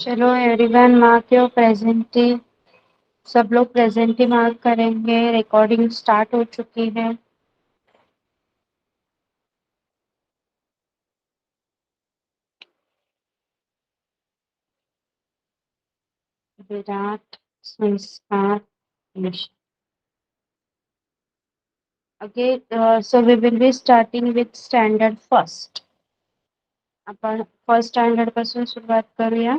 चलो everyone mark your प्रेजेंटी। सब लोग प्रेजेंटी मार्क करेंगे। रिकॉर्डिंग स्टार्ट हो चुकी है। विराट, संस्कार, निशा। Okay, so we will be starting with standard first. आपण फर्स्ट स्टँडर्ड पासून सुरुवात करूया.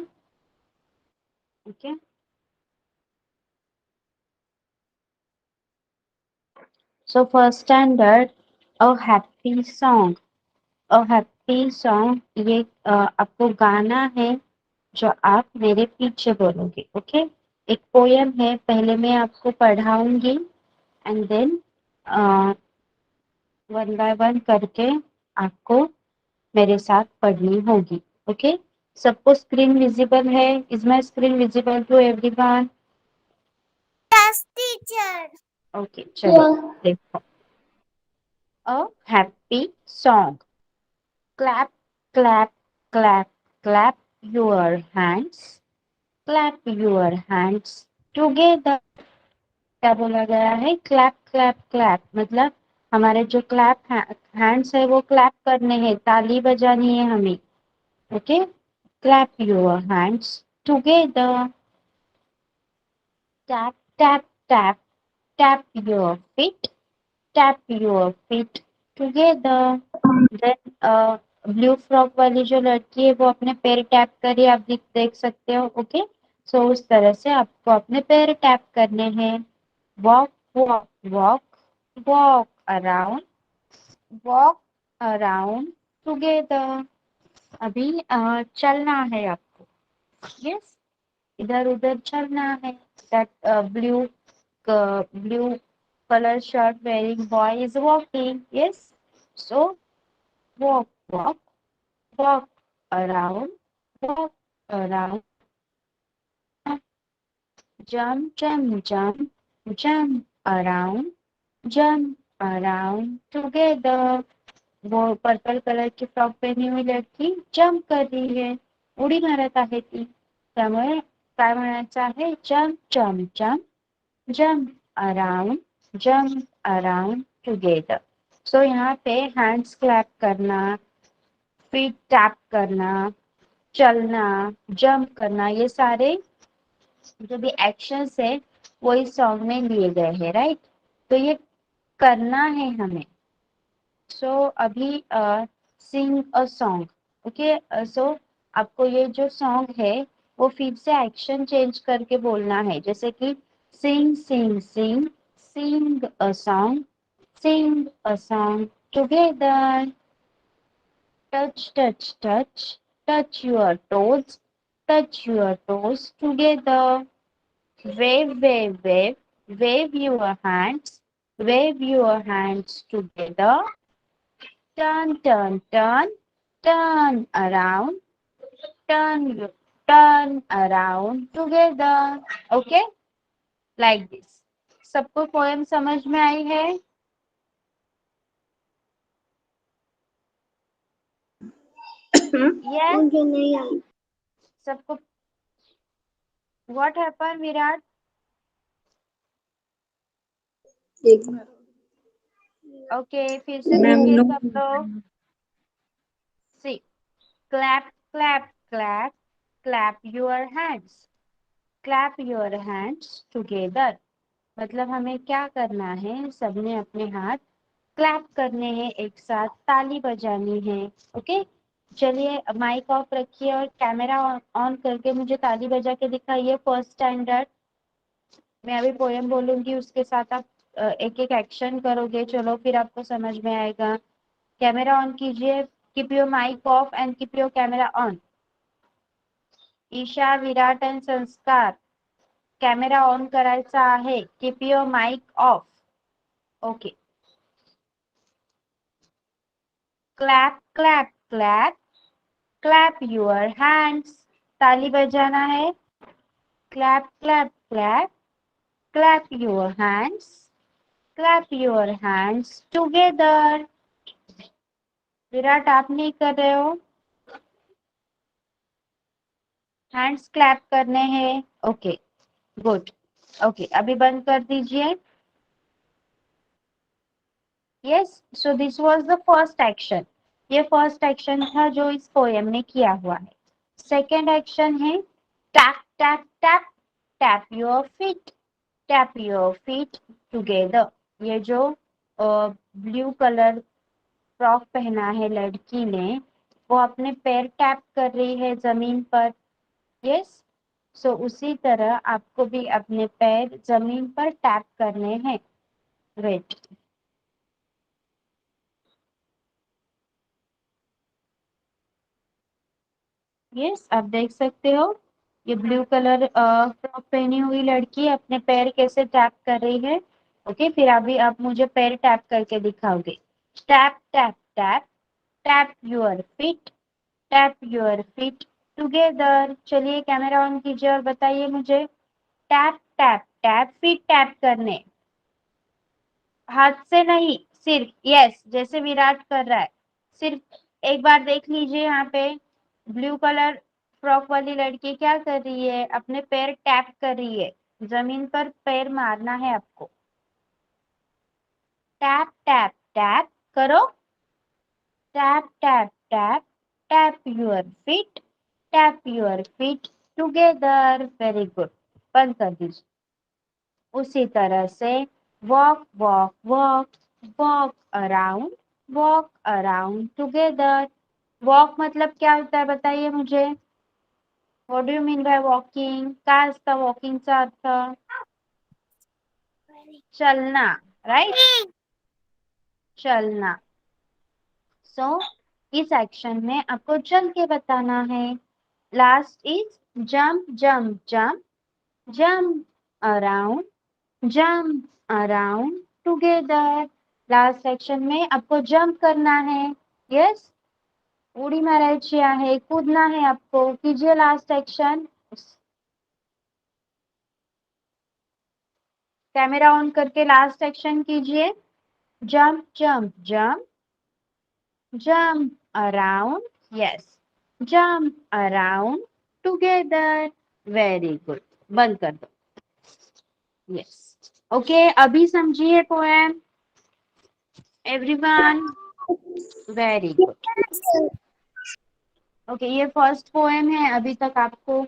Okay. So first standard, a happy song. A happy song ये आपको गाना है जो आप मेरे पीछे बोलोगे. ओके. एक पोयम है, पहले मैं आपको पढ़ाऊंगी and then one by one करके आपको मेरे साथ पढ़नी होगी. ओके. सबको स्क्रीन विजिबल है? Is my screen visible to everyone? Yes, teacher. Okay, चलो देखो. A happy song. Clap clap clap clap your hands. Clap your hands together. क्या बोला गया है? Clap clap clap. मतलब हमारे जो क्लैप हैंड्स है वो क्लैप करने हैं, ताली बजानी है हमें. Okay. Clap your hands together. Tap tap tap tap your feet. Tap your feet together. Then blue frock वाली जो लड़की है वो अपने पैर टैप करिए. आप देख सकते हो. ओके. सो उस तरह से आपको अपने पैर टैप करने हैं. Walk walk walk walk around. Walk around together. अभी चलना है आपको. यस. इधर उधर चलना है. That blue color shirt wearing boy is walking. Yes. So walk walk walk around, walk around. Jump jump jump jump around, jump around together. वो purple colour की फ्रॉक पहनी हुई लड़की जम्प कर रही है, उडी मारत आहे ती. त्यामुळे काय म्हणायचं आहे? Jump jump jump jump around, jump around together. So यहाँ पे हैंड्स क्लैप करना, फीट टैप करना, चलना, जंप करना, ये सारे जो भी एक्शंस है वो इस सॉन्ग में लिए गए हैं. राइट. तो ये करना है हमें. सो अभी सिंग अ सॉन्ग. ओके. सो आपको ये जो सॉन्ग है वो फिर से एक्शन चेंज करके बोलना है. जैसे कि sing sing sing sing a song. Sing a song together. Touch touch touch touch your toes. Touch your toes together. Wave wave wave wave your hands. Wave your hands together. Turn turn turn turn around. Turn turn around together. Okay. Like this. सबको poem समझ में आई है? Yes. मुझे नहीं आई. सबको. What happened, Virat? एक बार. Okay, फिर से मैम देखिए नो. सब लोग. सी. clap clap clap clap your hands. clap your hands together. मतलब हमें क्या करना है? सबने अपने हाथ क्लैप करने हैं, एक साथ ताली बजानी है. ओके. चलिए माइक ऑफ रखिए और कैमरा ऑन करके मुझे ताली बजा के दिखाइए. First standard. मैं अभी पोएम बोलूंगी, उसके साथ आप एक एक एक्शन करोगे. चलो फिर आपको समझ में आएगा. कैमरा ऑन कीजिए. Keep your mic off and keep your camera on. Isha, Virat and Sanskar, camera on करायचा आहे. Keep your mic off. Okay. Clap clap clap clap your hands. ताली बजाना है. Clap clap clap clap your hands. Clap your hands together. Virat, आप नहीं कर रहे हो? हैंड्स क्लैप करने हैं। Okay, good. ओके, अभी बंद कर दीजिए। Yes, so this was the first action. ये फर्स्ट एक्शन था जो इस पोएम ने किया हुआ है। सेकेंड एक्शन है tap tap tap, tap your feet, tap your feet together. ये जो ब्लू कलर फ्रॉक पहना है लड़की ने, वो अपने पैर टैप कर रही है जमीन पर। यस, सो उसी तरह आपको भी अपने पैर जमीन पर टैप करने हैं। वेट, यस, आप देख सकते हो ये ब्लू कलर फ्रॉक पहनी हुई लड़की अपने पैर कैसे टैप कर रही है। ओके, फिर अभी आप मुझे पैर टैप करके दिखाओगे। Tap tap tap, tap your feet, tap your feet together. चलिए कैमरा ऑन कीजिए और बताइए मुझे। Tap tap tap, feet tap करने, हाथ से नहीं, सिर्फ। यस, जैसे विराट कर रहा है, सिर्फ एक बार देख लीजिए। यहाँ पे ब्लू कलर फ्रॉक वाली लड़की क्या कर रही है, अपने पैर टैप कर रही है। जमीन पर पैर मारना है आपको। टैप टैप टैप करो, tap tap tap, tap your feet, tap your feet together. Very good, बंद कर दीजिए। उसी तरह से walk walk walk, walk around, walk around together. Walk मतलब क्या होता है बताइए मुझे। What do you mean by walking? काय असतं वॉकिंगचा अर्थ? चलना, राइट, चलना। सो इस एक्शन में आपको चल के बताना है। Last is jump jump jump, jump around, jump around together. Last section में आपको जंप करना है। यस, उड़ी मारायची आहे, कूदना है आपको। कीजिए लास्ट सेक्शन। कैमरा ऑन करके लास्ट सेक्शन कीजिए। Jump jump jump, jump around, yes, jump around together. Very good, बंद कर दो। यस, ओके, अभी समझिए poem everyone. Very good. Okay, ये फर्स्ट पोएम है। अभी तक आपको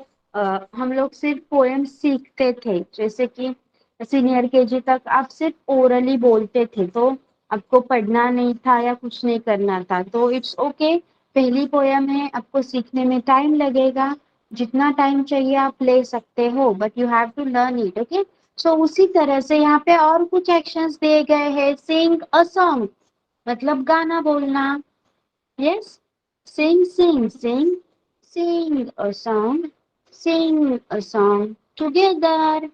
हम लोग सिर्फ पोएम सीखते थे, जैसे कि सीनियर केजी तक आप सिर्फ ओरली बोलते थे, तो आपको पढ़ना नहीं था या कुछ नहीं करना था, तो इट्स ओके। पहली पोएम है, आपको सीखने में टाइम लगेगा। जितना टाइम चाहिए आप ले सकते हो, but you have to learn it. Okay, so उसी तरह से यहाँ पे और कुछ एक्शंस दिए गए हैं। सिंग अ सॉन्ग मतलब गाना बोलना। Yes, sing, sing, sing, sing a song, sing a song together.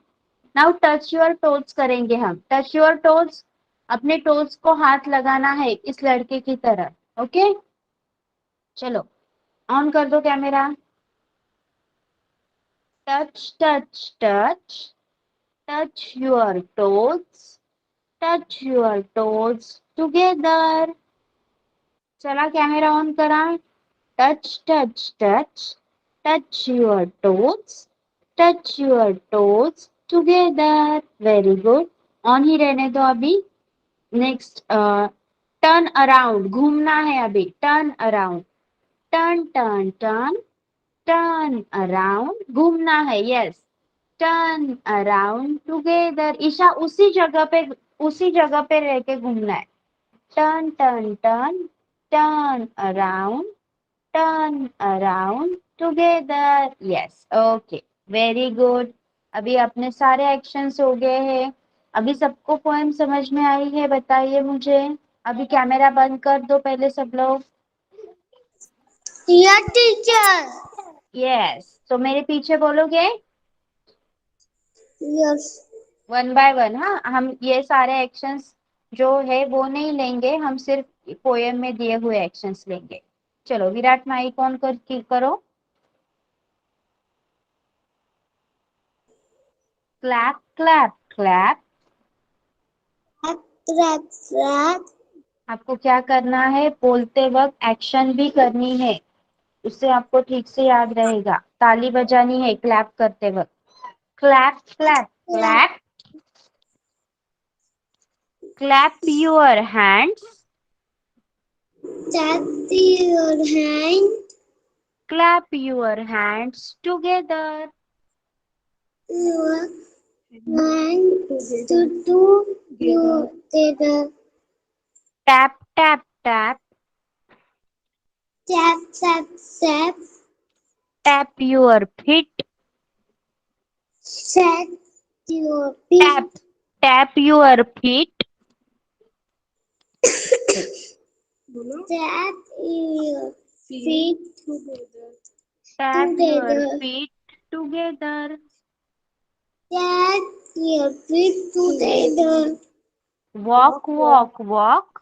Now touch your toes करेंगे हम। Touch your toes, अपने टोज को हाथ लगाना है इस लड़के की तरह। ओके, चलो ऑन कर दो camera. Touch touch touch, touch your toes, touch your toes together. चला कैमरा ऑन करा। Touch touch touch, touch your toes, touch your toes together. Very good. On ही रहने दो अभी। नेक्स्ट, टर्न अराउंड, घूमना है अभी। Turn around, turn turn turn, turn around, घूमना है। Yes, turn around together. Isha उसी जगह पे रह के घूमना है। Turn turn turn, turn around, turn around together. Yes, okay, very good. अभी अपने सारे एक्शंस हो गए हैं। अभी सबको पोएम समझ में आई है? बताइए मुझे। अभी कैमरा बंद कर दो पहले सब लोग। Dear teacher. यस, तो मेरे पीछे बोलोगे Yes. One by one. हाँ, हम ये सारे एक्शंस जो है वो नहीं लेंगे, हम सिर्फ पोएम में दिए हुए एक्शंस लेंगे। चलो विराट, माइक ऑन करो। Clap clap clap. Clap, clap. आपको क्या करना है, बोलते वक्त एक्शन भी करनी है। उससे आपको ठीक से याद रहेगा। ताली बजानी है क्लैप करते वक्त। Clap clap clap. Clap your hands. Tap your hand. Clap your hands together. Your hand to do your together. Tap tap tap. Tap tap tap. Tap your feet. Set your tap feet. Tap your feet. Tap your feet tap your together. Feet together. Tap your feet together. Walk walk walk.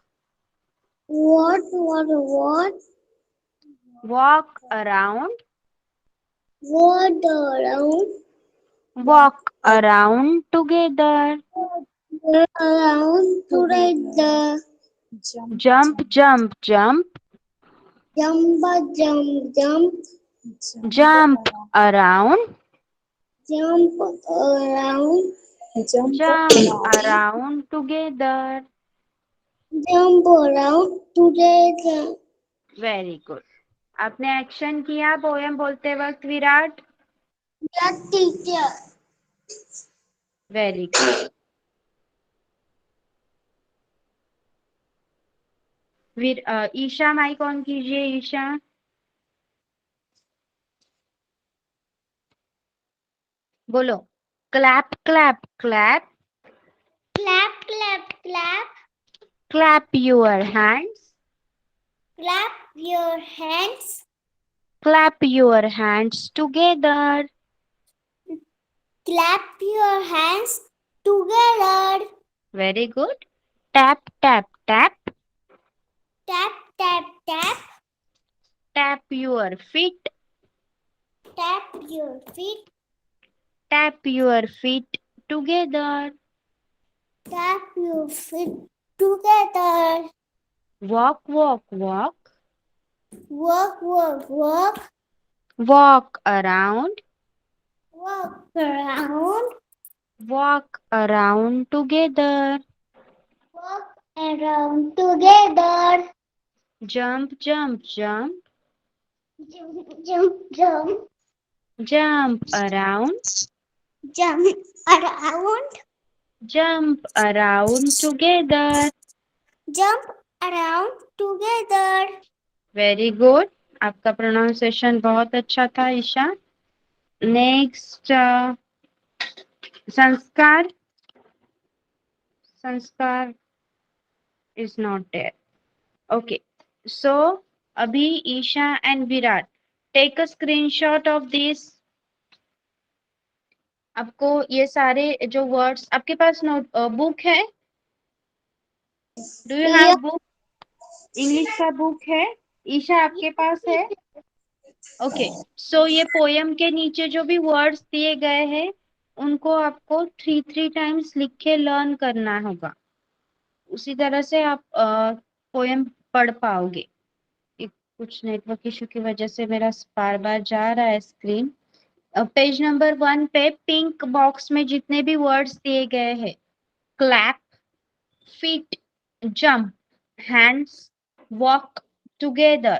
What? Walk around. What around? Walk around together. Around together. Jump jump jump. Jump, jump, jump. Jump around. Jump around. Jump around together. Jump around together. Very good. आपने action किया poem बोलते वक्त Virat. Yes, teacher. Very good. Isha mic on कीजिए ईशा। बोलो clap clap clap. Clap, clap, clap. Clap your hands. Clap your hands. Clap your hands together. Clap your hands together. Very good. Tap tap tap. Tap, tap, tap. Tap your feet. Tap your feet. Tap your feet together. Tap your feet together. Walk walk walk. Walk, walk, walk. Walk around. Walk around. Walk around together. Walk around together. Jump jump jump. Jump, jump, jump. Jump around. Jump around. Jump around together. Jump around together. Very good. आपका pronunciation बहुत अच्छा था Isha. Next Sanskar. Sanskar is not there. Okay so अभी Isha and Virat take a screenshot of this. आपको ये सारे जो words आपके पास नोट बुक है। Do you have Yeah. Book? English का बुक है ईशा आपके पास है? ओके सो ये पोयम के नीचे जो भी वर्ड्स दिए गए हैं उनको आपको थ्री थ्री टाइम्स लिख के लर्न करना होगा। उसी तरह से आप पोयम पढ़ पाओगे। कुछ नेटवर्क इशू की वजह से मेरा बार बार जा रहा है स्क्रीन। पेज नंबर 1 पे पिंक बॉक्स में जितने भी वर्ड्स दिए गए हैं clap, feet, jump, hands, walk together,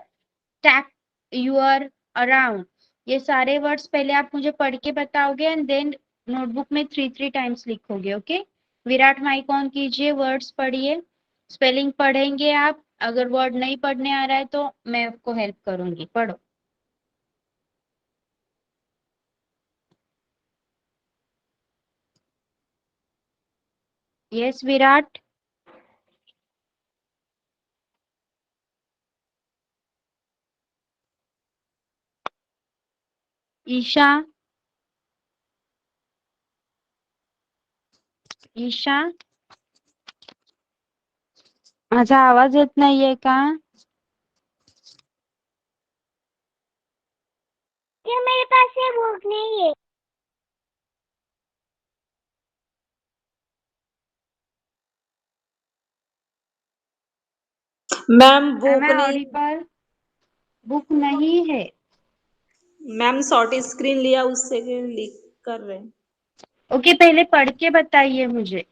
tap your around, ये सारे वर्ड्स पहले आप मुझे पढ़ के बताओगे एंड देन नोटबुक में थ्री थ्री टाइम्स लिखोगे। ओके विराट माइक ऑन कीजिए। वर्ड्स पढ़िए। स्पेलिंग पढ़ेंगे आप। अगर वर्ड नहीं पढ़ने आ रहा है तो मैं आपको हेल्प करूंगी। पढ़ो। यस विराट। ईशा। ईशा माझा आवाज येत नाहीये का? क्या मेरे पास ये बुक नहीं है? मैम एम बुक आई नहीं। ऑडिबल? बुक नहीं है। मैम शॉर्ट स्क्रीन लिया, उससे लिख कर रहे हैं। ओके, पहले पढ़ के बताइए मुझे।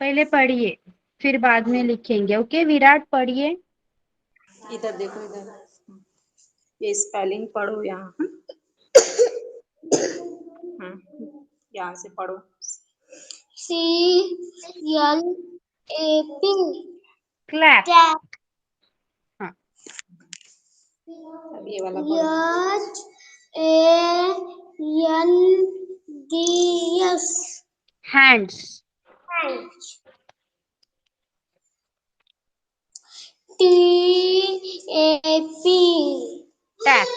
पहले पढ़िए, फिर बाद में लिखेंगे। ओके विराट, पढ़िए। इधर देखो, इधर ये स्पेलिंग पढ़ो यहाँ। यहाँ से पढ़ो। CLAP clap. टैप हाँ, अब ये वाला पढ़ो। HANDS hands. hands TAP tap.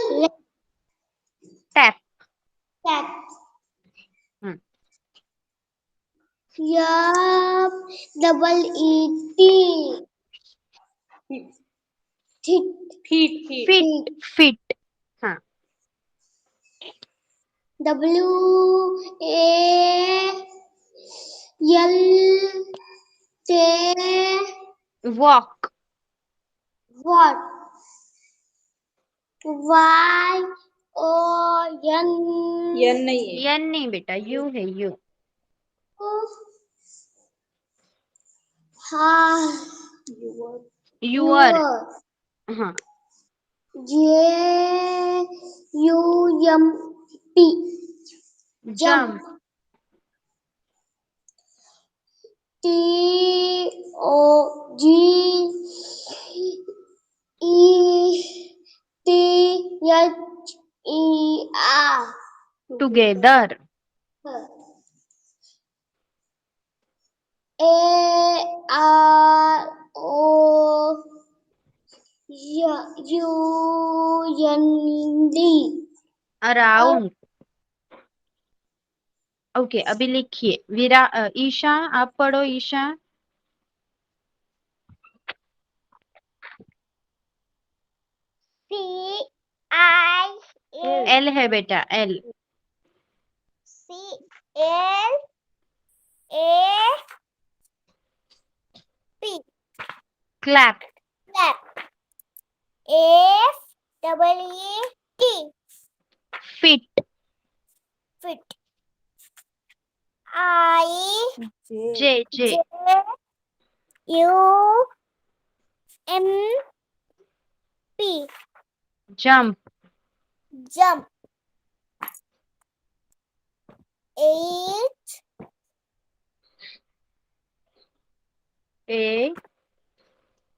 Tap. tap हम्म, yup ET tit feet feet. Fit. Fit. हाँ, WALT वॉक। what YON यन नहीं है। यन नहीं बेटा, यू है यू। हाँ यूअर। हाँ, JUMP jump. jump TOGETHER together. AROUND around. Okay, अभी लिखिए। ईशा, आप पढ़ो ईशा। एल है बेटा, L. CLAP clap. FEET feet. fit I J J. J U M P jump. jump H A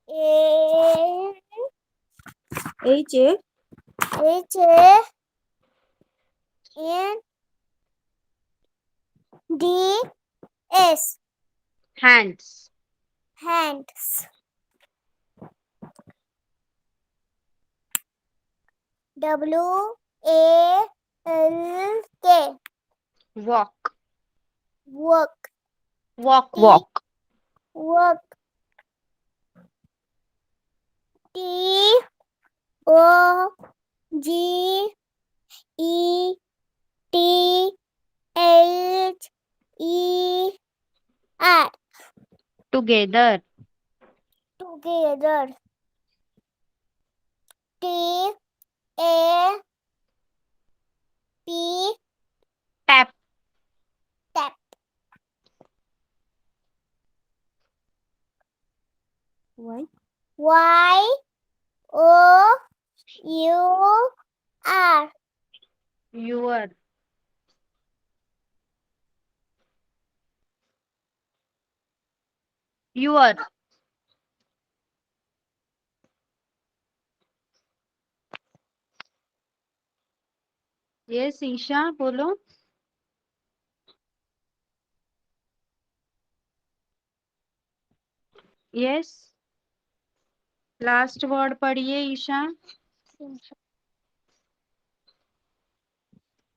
A H A N D S hands. hands WALK walk. work walk T walk. work TOGETHER together. together TAP tap. tap YOUR your. Your. Yes Isha, बोलो। Yes, last word पढ़िए Isha.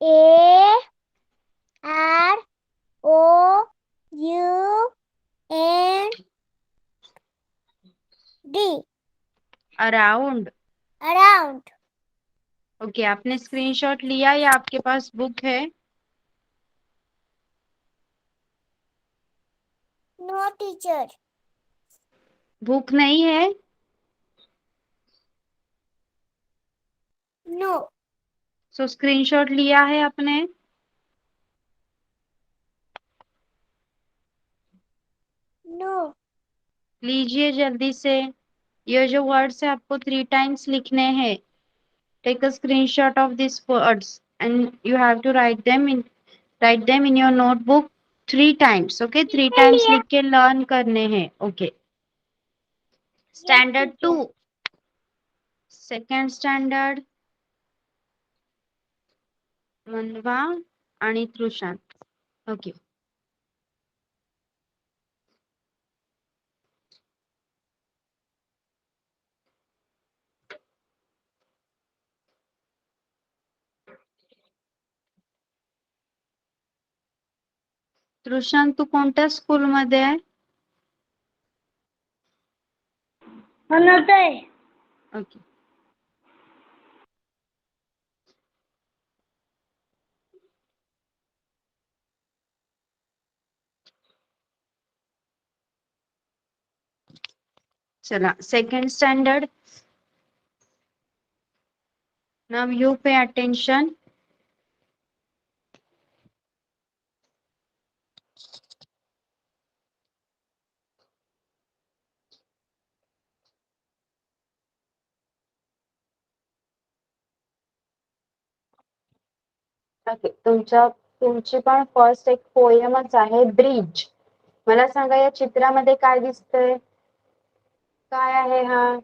AROUND around. around okay, आपने screenshot लिया या आपके पास book है? no teacher book नहीं है? No. सो screenshot लिया है आपने? No. लीजिए जल्दी से। ये जो वर्ड्स है आपको 3 टाइम्स लिखने हैं। Take a screenshot of this words and you have to write them in your notebook 3 times. Okay, 3 times लिख के लर्न करने हैं। Okay, Yes, standard 2, teacher. Second standard, Manva आणि तृषांत. ओके, तृषांत तू कोणत्या स्कूल मध्ये आहे? Another. ओके, चला second standard. Now you pay attention. Okay, तुमची पण फर्स्ट एक पोयमच आहे, ब्रिज. मला सांगा या चित्रामध्ये काय दिसतंय? काय आहे हा?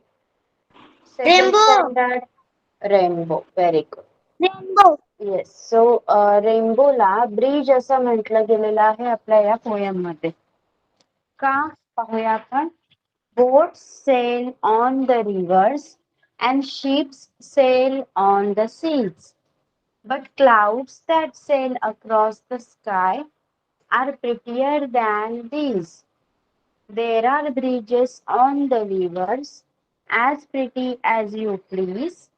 Second Rainbow. Standard. Rainbow. Very good. Rainbow. Yes. सो रेनबोला ब्रिज असं म्हटलं गेलेलं आहे आपल्या या पोयम मध्ये. का? पाहूया आपण. Boats sail on the rivers and ships sail on the seas. But clouds that sail across the sky are prettier than these. There are bridges on the rivers, as pretty as you please.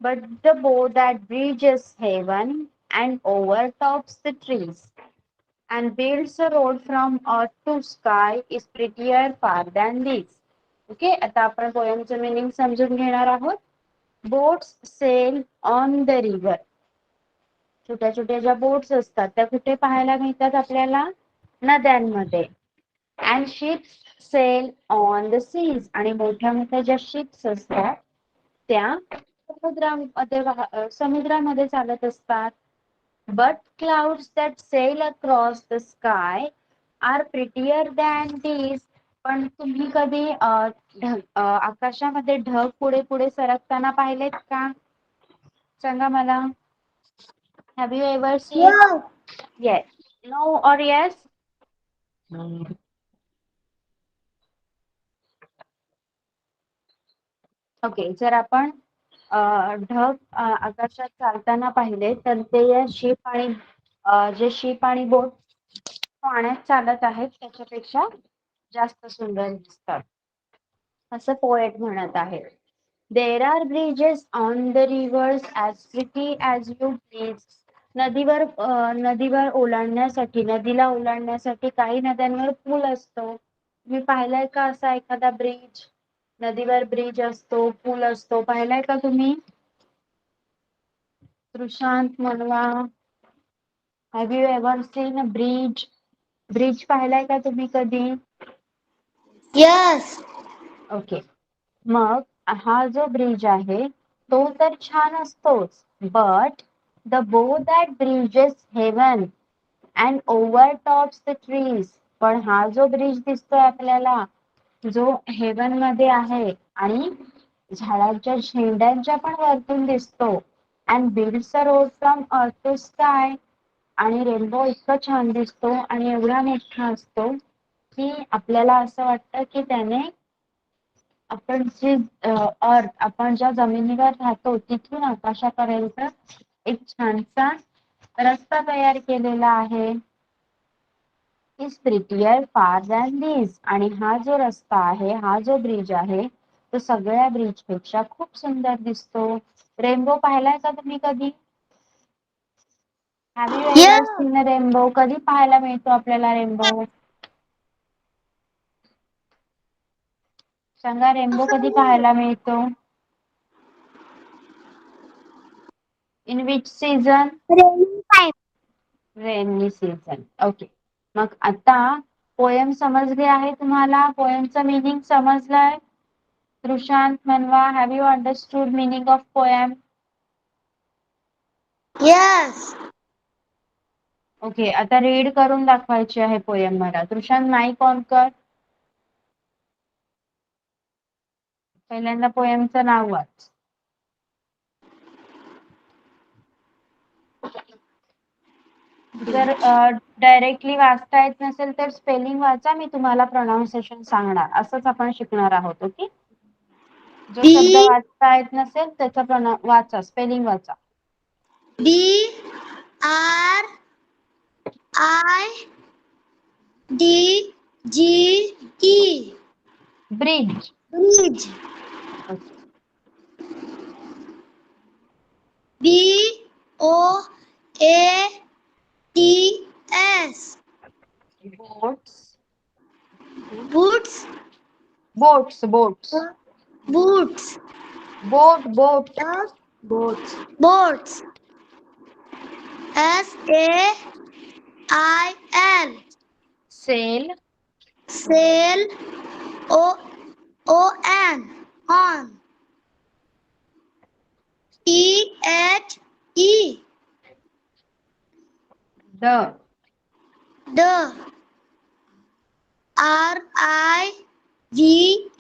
But the bow that bridges heaven and overtops the trees and builds a road from earth to sky is prettier far than this. Okay, आता आपण पोयमचं meaning समजून घेणार आहोत. Boats sail on the river. छोट्या छोट्या ज्या boats असतात त्या कुठे पाहायला मिळतात आपल्याला? नद्यांमध्ये. And ships sail on the seas. आणि मोठ्या मोठ्या ज्या शिप्स असतात त्या समुद्रामध्ये चालत असतात. But clouds that sail across the sky are prettier than these. पण तुम्ही कधी आकाशामध्ये ढग पुढे पुढे सरकताना पाहिलेत का? सांगा मला. Have you ever seen? Yes. Yes, no और येस? ओके, जर आपण ढग आकाशात चालताना पाहिले तर ते या शिप आणि जे शिप आणि बोट पाण्यात चालत आहेत त्याच्यापेक्षा जास्त सुंदर दिसतात, असं पोएट म्हणत आहे. There are bridges on the rivers as pretty as you please. नदीवर ओलांडण्यासाठी, नदीला ओलांडण्यासाठी काही नद्यांवर पूल असतो. तुम्ही पाहिलाय का असा एखादा ब्रिज? नदीवर ब्रिज असतो, पूल असतो, पाहिलाय का तुम्ही? तृषांत, मनवा, have you ever seen a bridge? Bridge पाहिलाय का तुम्ही कधी? Yes. ओके, मग हा जो ब्रिज आहे तो तर छान असतोच, but the bow that bridges heaven and overtops the trees. पण हा जो ब्रिज दिसतोय आपल्याला, जो हेवन मध्ये आहे आणि झाडांच्या शेंड्यांच्या पण वरतून दिसतो, and builds a road from earth to sky. आणि रेनबो इतका छान दिसतो आणि एवढा मोठा असतो की आपल्याला असं वाटतं की त्याने आपण जी अर्थ, आपण ज्या जमिनीवर राहतो तिथून आकाशापर्यंत एक छानसा रस्ता तयार केलेला आहे. Is prettier far than this. आणि हा जो रस्ता आहे, हा जो ब्रिज आहे तो सगळ्या ब्रिज पेक्षा खूप सुंदर दिसतो. रेनबो पाहिलाय का तुम्ही कधी? Have you ever Yes. Seen a rainbow? कधी पाहायला मिळतो आपल्याला रेनबो? सांगा, रेनबो कधी पाहायला मिळतो? In which season? Raining time. Rainy season. Okay. मग आता पोएम समजली आहे तुम्हाला? पोएमचा मीनिंग समजलाय? Trushan, Manwa, have you understood meaning of poem? Yes. Okay, आता रीड करून दाखवायची आहे पोएम मला. Trushan, माईक ऑन कर. पहिल्यांदा पोएमचं नाव वाच. जर डायरेक्टली वाचता येत नसेल तर स्पेलिंग वाचा, मी तुम्हाला प्रोनाउन्सिएशन सांगणार. असंच आपण शिकणार आहोत. ओके. जो शब्द B वाचता येत नसेल त्याचा वाचा, स्पेलिंग वाचा. B R I D G E. Bridge. Bridge. B O A T S. Boats. Boots. Boats. Boats. Boots. Boat. Boat. Boats. Boats. S A I L. Cell. Sail. O O N. On. T H E. The. The. R I V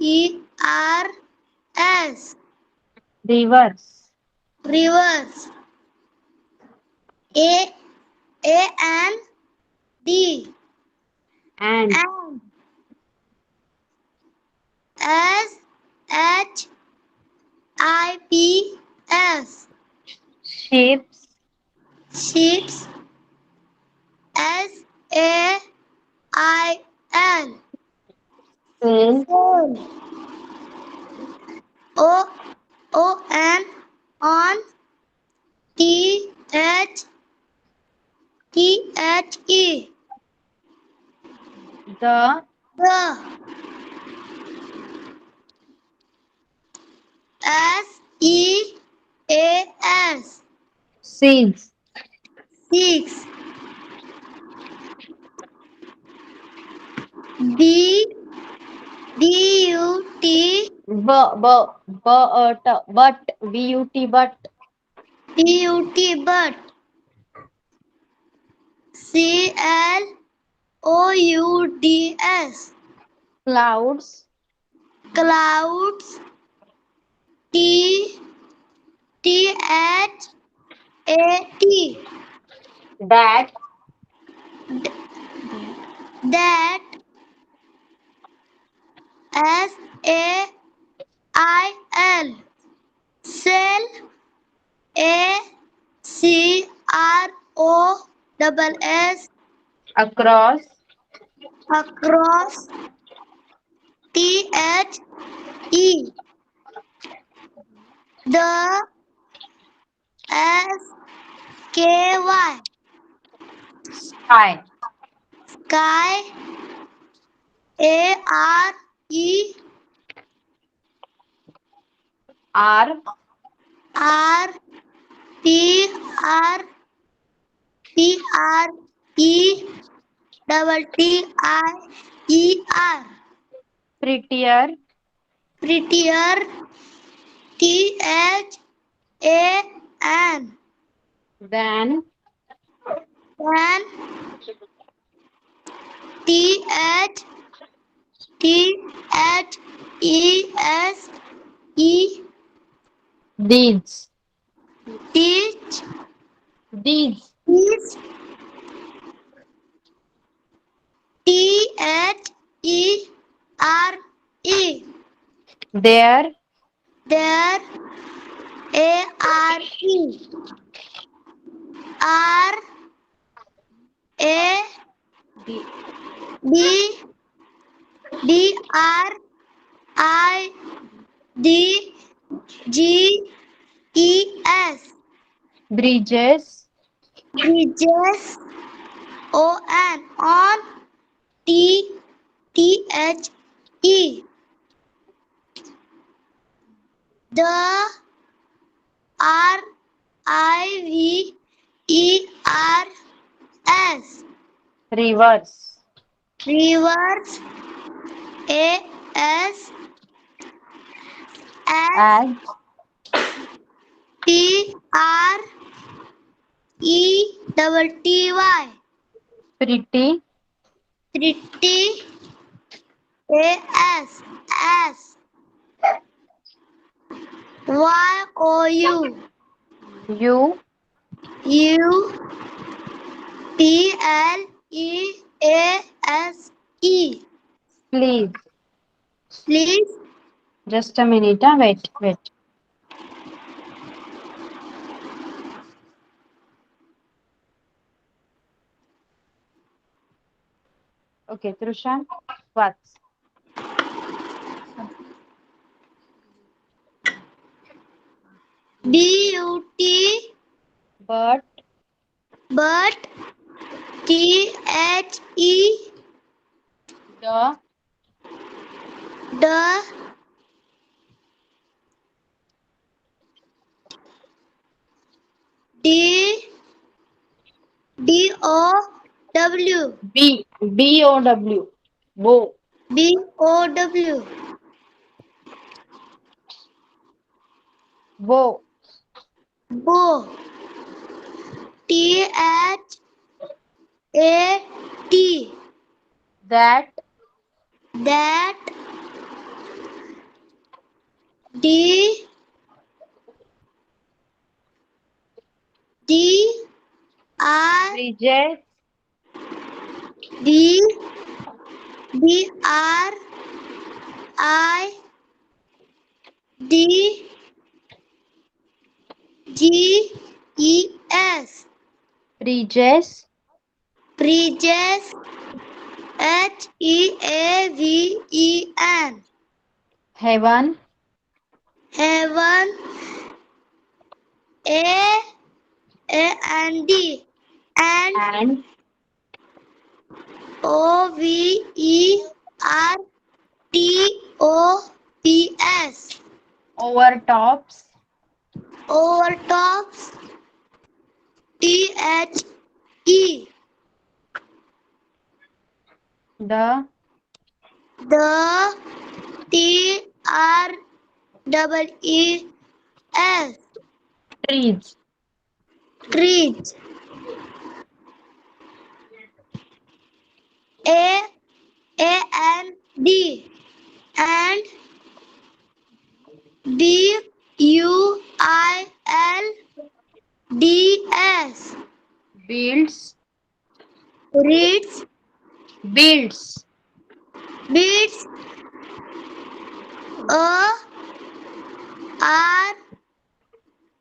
E R S. Reverse. Rivers. A N D. And. And S H I P S. Ships. Ships. S A I L. Cell. Sail. O O N. On. T H T H E. The. The. S E A S. Seas. Six. B B U T. ब. ब. ब. ट. But. BUT. But. B U T. But. C L O U D S. Clouds. Clouds. T T H A T. That. That. S A I L. Cell. A C R O double S. Across. Across. T H E. The. S K Y. Sky. Sky. A R E. Are. R P R P R E double T I E R. Prettier. Prettier. T H A N. Than. Then T H T H E S E. These. Teach. These. Is. T H E R E. There. There. A R E. R A D. D D R I D G E S. Bridges. Bridges. O N. On. T T H E. The R I Reverse. Reverse. A S S As. T R E T T Y. Pretty. Pretty. A S Y O U. U. UPLEASE. Please. Please. Just a minute. Wait. Wait. Okay, Trushan. What? BUT. But. But. THE. The. The. D. DOW. B. BOW. Bow. BOW. Bow. Bow. THAT. That. That. D. DR. Bridges. D. DRIDGES. Bridges. Bridges. HEAVEN. Heaven. Heaven. AND. And And. OVERTOPS. Overtops. Overtops. THE. The. The. TREES. Trees. Trees. A AND. And BUILDS. Builds. Reads. Builds. Beats.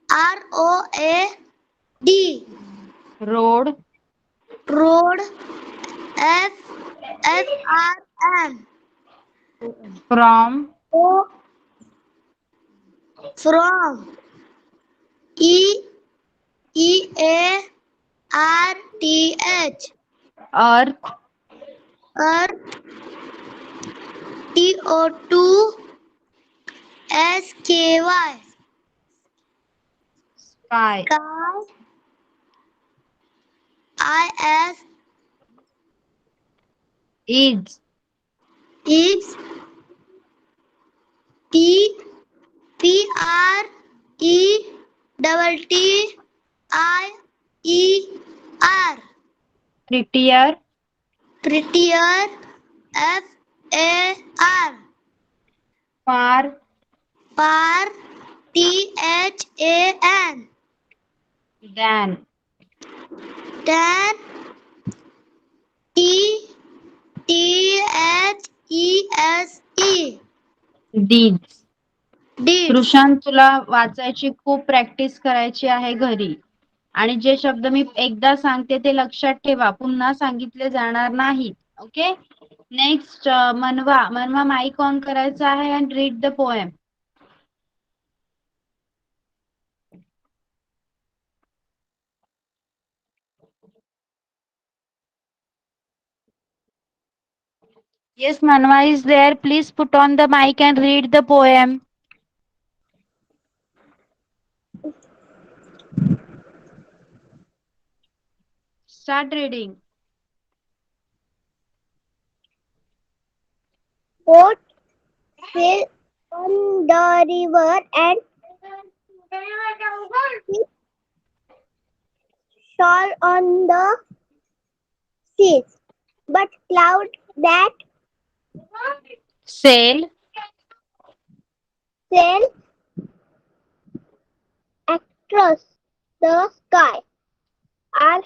ARROAD. Road. Road. FFRM. From. O. From. EEARTH. Earth. Earth. TO2SKY. Sky. Sky. IS. Is. Is. P. PRETTIER. Prettier. Prettier. FAR. Far. Far. THAN. Than. Tan. TTHESE. Deeds. Deeds. कृषांत, तुला वाचायची खूप practice करायची आहे घरी. आणि जे शब्द मी एकदा सांगते ते लक्षात ठेवा, पुन्हा सांगितले जाणार नाहीत. ओके. नेक्स्ट मनवा. मनवा, माईक ऑन करायचा आहे and read the poem. Yes, Manwa is there. Please put on the mic and read the poem. Start reading. boat sail on the river and shore on the seas. But clouds that sail sail across the sky are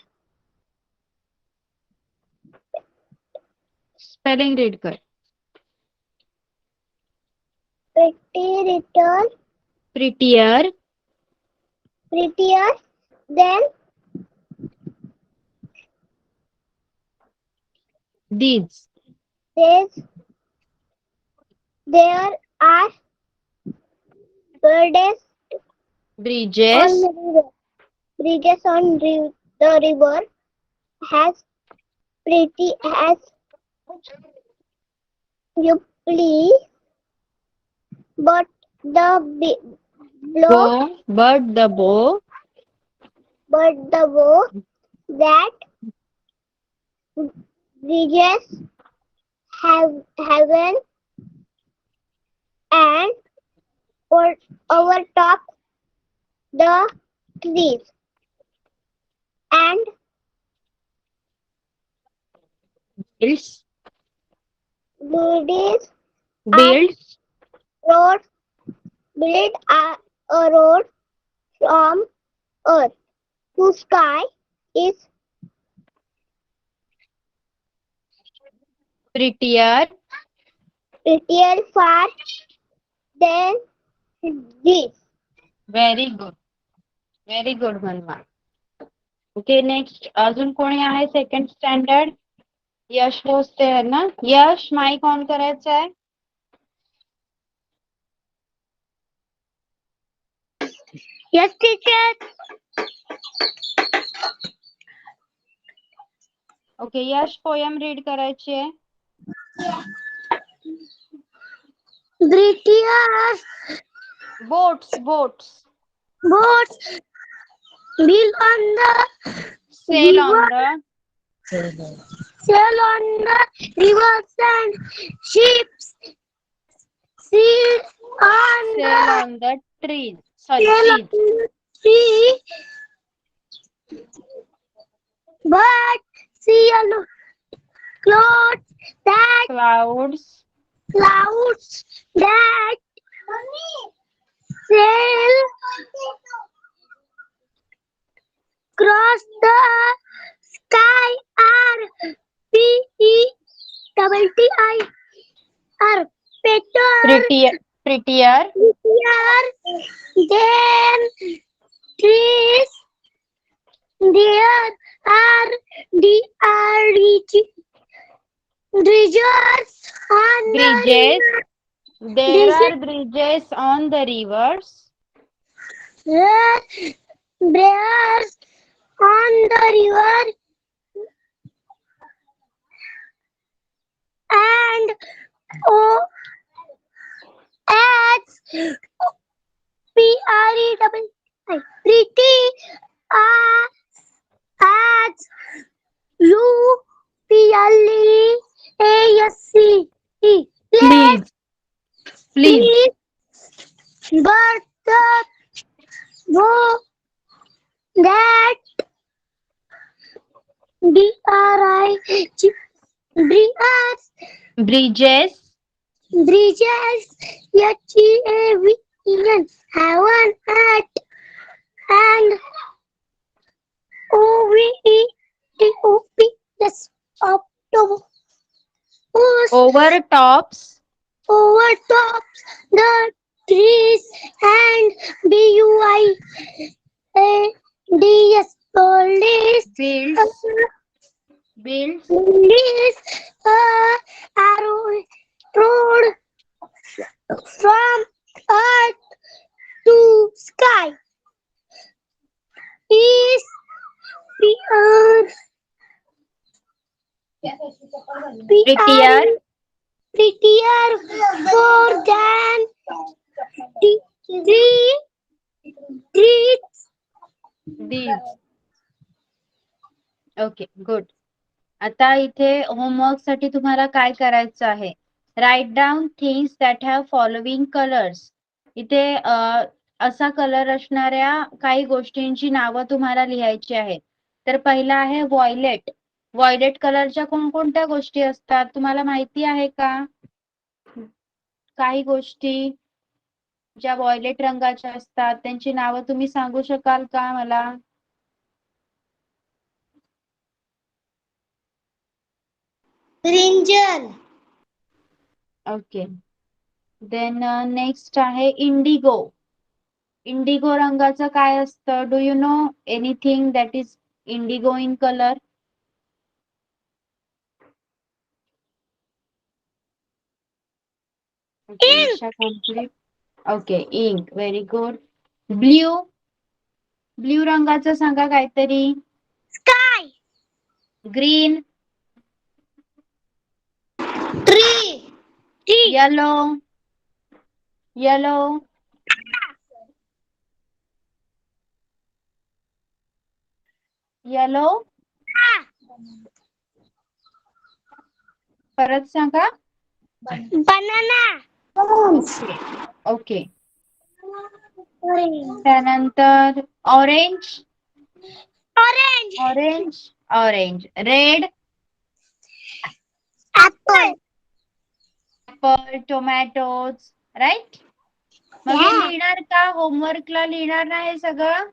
spelling read कर prettier than these these. There are bridges bridges on the river. Bridges on the river as pretty as you please, but blow, bow but the bow but the bow that bridges heaven and overtop the trees and builds buildings are builds roads build a road from earth to sky is prettier prettier far than this. very good मनवा okay next अजून कोणी आहे second standard यश भोसले आहे ना यश mike on करायचा आहे Yes, teacher. Okay Yash poem read करायची आहे British boats boats built on the sail on river, the sail on the rivers and ships sail on sail the on the trees sorry sail on trees the sea. But see alone clouds that clouds sail across the sky are prettier prettier than trees. There are bridges on the bridges river. there are bridges on the rivers Bridges on the river and oh, as pretty as you please please, but the bow that bridges bridges heaven at and yes, overtops overtops the trees and builds builds builds a road from earth to sky is prettier more than the trees. these okay good आता इथे homework साठी तुम्हाला काय करायचं आहे write down things that have following colours. इथे असा colour असणाऱ्या काही गोष्टींची नावं तुम्हाला लिहायची आहेत. तर पहिला आहे व्हायलेट. व्हायलेट कलरच्या कोणकोणत्या गोष्टी असतात तुम्हाला माहिती आहे का? काही गोष्टी ज्या व्हायलेट रंगाच्या असतात त्यांची नावं तुम्ही सांगू शकाल का मला? ब्रिंजल. ओके. देन नेक्स्ट आहे इंडिगो. इंडिगो रंगाचं काय असतं? Do you know anything that is indigo in colour? Complete. Okay, ink. Very good. Blue. Blue रंगाचं सांगा काहीतरी. Sky. Green. Tree. Yellow. Yellow. Yellow. परत सांगा. बनाना. ओके. त्यानंतर orange. Orange. Orange. Orange. Red. Apple. Apple. Tomatoes. Right. मग हे लिहिणार का? होमवर्कला लिहिणार ना हे सगळं?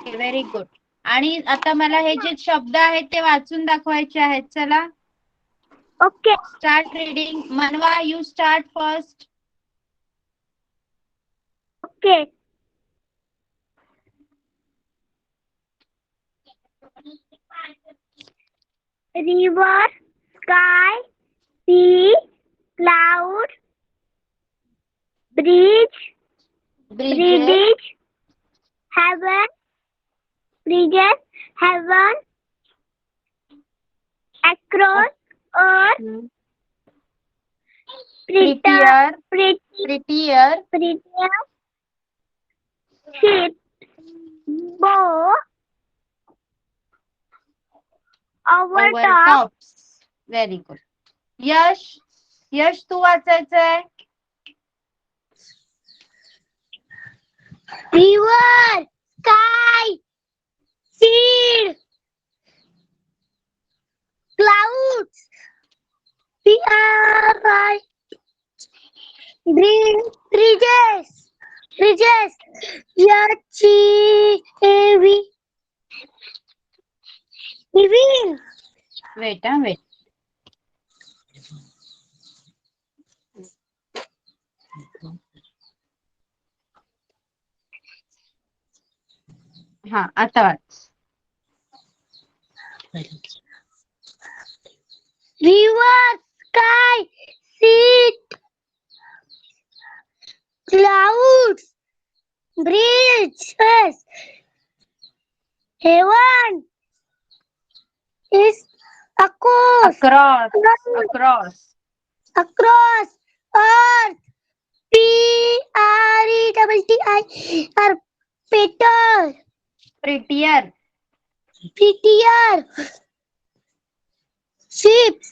Very good. आणि आता मला हे जे शब्द आहेत ते वाचून दाखवायचे आहेत. चला okay. Start reading. Manwa, you start first. Okay. river, sky, sea, cloud, bridge, bridges. heaven, bridges, heaven, across earth, prettier. prettier, ship, bow, over over top, tops. Very good. Yash. Yash तू वाचायचंय. river, sky, seed, clouds, bridges, Evil. Wait. हा, आता वाच. River, sky, sea, clouds, bridges, heaven is across, across. earth, Pretter, peter, prettier. prettier, ships,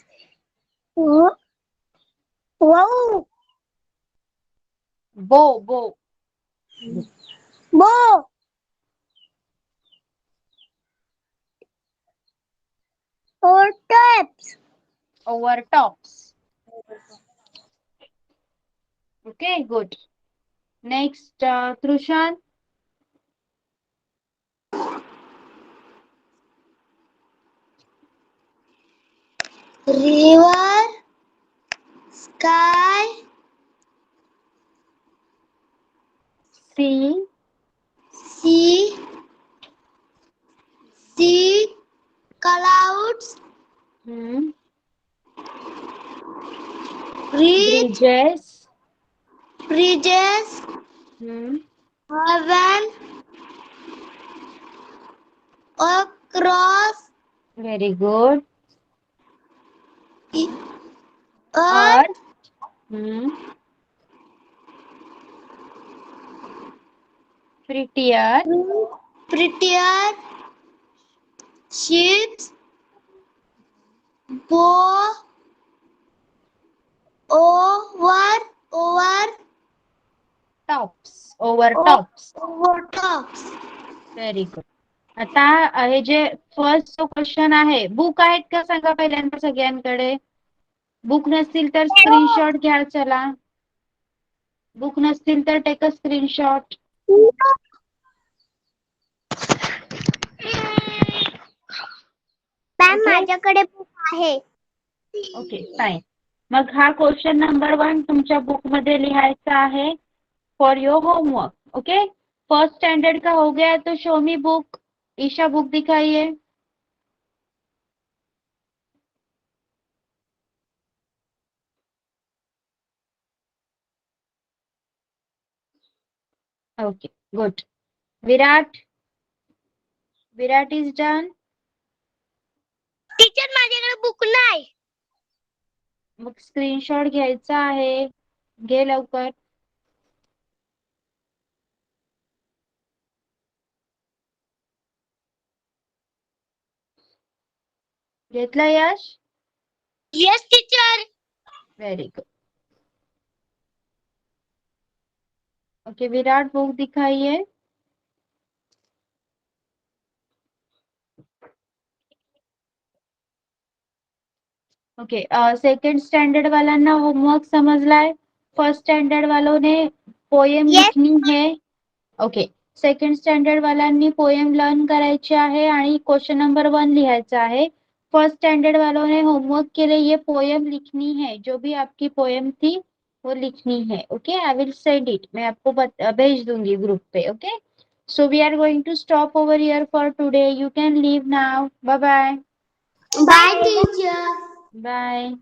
wow, bow. bow, or taps. Over tops. Okay, good. Next कृषान. River, sky, C. sea, clouds, bridges. bridges, heaven, across very good. earth, prettier. prettier, ships, bow, tops, over tops. Overtops. Very good. आता हे जे first जो question आहे, book आहेत का सांगा पहिल्यांदा सगळ्यांकडे. Book नसतील तर screenshot घ्या. चला, बुक नसतील तर take a screenshot. Ma'am okay माझ्याकडे बुक आहे. Okay fine. मग हा क्वेश्चन नंबर 1 तुमच्या बुक मध्ये लिहायचा आहे for your homework. Okay, first standard का हो गया तो show me book. Isha book दिखाइए. Okay good. Virat, Virat is done. Teacher माझ्याकडे बुक नाही. मग स्क्रीनशॉट घ्यायचा आहे, घे लवकर. घेतला Yash? Yes teacher. Very good. Okay Virat book दिखाइए. ओके सेकंड स्टैंडर्ड वाल्यांना होमवर्क समजलाय. फर्स्ट स्टैंडर्ड वालों ने पोएम Yes. लिखनी है. ओके, सेकंड स्टँडर्ड वाल्यांनी पोएम लर्न करायचे आहे आणि क्वेश्चन नंबर 1 लिहायचा आहे. फर्स्ट स्टैंडर्ड वालों ने होमवर्क के लिए ये पोएम लिखनी है. जो भी आपकी पोएम थी वो लिखनी है. Okay, I will send it. मैं आपको भेज दूंगी ग्रुप पे. Okay, so we are going to stop over here for today. You can leave now. Bye bye. Bye teacher. Bye.